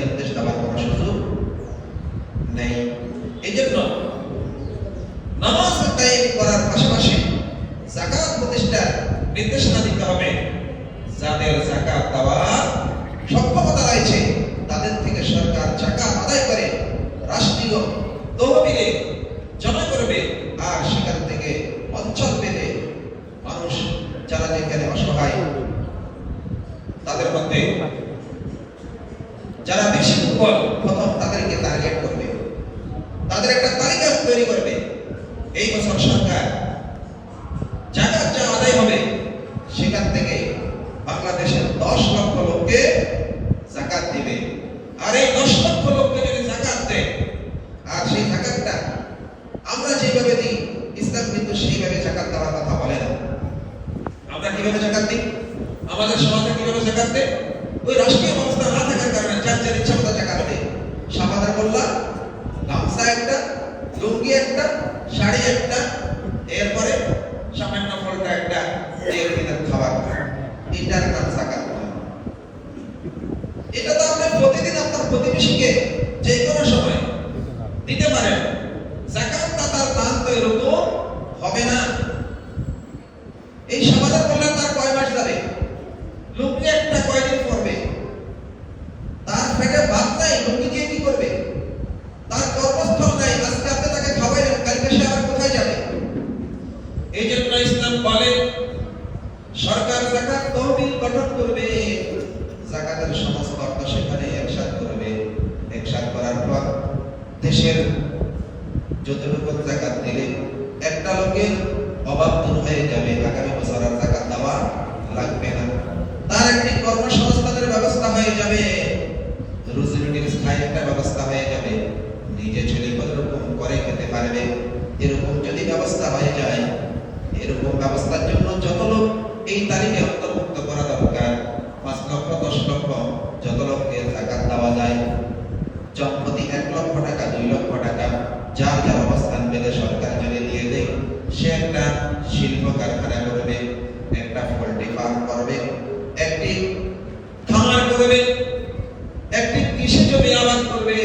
নির্দেশ দেওয়ার কোনো সুযোগ নেই। এই জন্য নামাজ কায়েম করার পাশাপাশি যাকাত প্রতিষ্ঠার নির্দেশনা দিতে হবে। যাদের যাকাত দেওয়ার সক্ষমতা রয়েছে তাদের থেকে সরকার যাকাত আদায় করে রাষ্ট্রীয় তহবিলে জমা করবে, আর সেখান থেকে অঞ্চল ভেদে মানুষ যারা যেখানে অসহায় তাদের মধ্যে যারা বেশি দুর্বল প্রথম তাদেরকে টার্গেট করবে, তাদের একটা তালিকা তৈরি করবে। এই বছর সরকার যাকাত যা আদায় হবে সেখান থেকে বাংলাদেশের 10 লক্ষ লোককে যাকাত দিবে। আর এই 10 লক্ষ লোককে যদি যাকাত দেয়, আর সেই যাকাতটা আমরা যেভাবে দিই, ইসলাম কিন্তু সেইভাবে যাকাত দেওয়ার কথা বলে না। আমরা কিভাবে যাকাত দিই, আমাদের সমাজে কিভাবে যাকাত দেয়, ওই রাষ্ট্রীয় ব্যবস্থা না থাকার কারণে যার যার ইচ্ছা মতো যাকাত দেয়। সামাদার বললা, গামছা একটা, লুঙ্গি একটা, শাড়ি একটা, এরপরে সামান্য ফলটা একটা, এর দিনের খাবার, এটার নাম যাকাত। এটা তো আপনি প্রতিদিন আপনার প্রতিবেশীকে যে কোনো সময় দিতে পারেন। যাকাত দাতার দান তো এরকম হবে না। এই সমাজের বললেন তার কয় মাস যাবে, লুঙ্গি একটা কয়দিন পরবে, তার পেটে ভাত নাই, লুঙ্গি দিয়ে কি করবে, তার কর্মস্থল নাই, আজকে আপনি তাকে খাওয়াইলেন, কালকে সে আবার কোথায় যাবে? এই জন্য ইসলাম বলে সরকার যাকাত তহবিল গঠন করবে, যাকাতের সমস্ত অর্থ সেখানে একসাথ করবে। একসাথ করার পর দেশের যতটুকু যাকাত দিলে একটা লোকের অভাব দূর হয়ে যাবে, আগামী বছর আর যাকাত দেওয়া লাগবে না। তার একটি কর্মসংস্থানের ব্যবস্থা হয়ে যাবে, রুজি রুটির স্থায়ী একটা ব্যবস্থা হয়ে যাবে, নিজে ছেলে কোনরকম করে খেতে পারবে। এরকম যদি ব্যবস্থা হয়ে যায়, এরকম ব্যবস্থার জন্য যত লোক এই তালিকায় অন্তর্ভুক্ত করা দরকার, 5 লক্ষ 10 লক্ষ যত লোককে যাকাত দেওয়া যায়, জনপ্রতি 1 লক্ষ টাকা 2 লক্ষ টাকা যার যার অবস্থান ভেদে সরকার যদি দিয়ে দেয়, সে একটা শিল্প কারখানা করবে, একটা পোল্ট্রি ফার্ম করবে, একটি খামার করবে, একটি কৃষি জমি আবাদ করবে,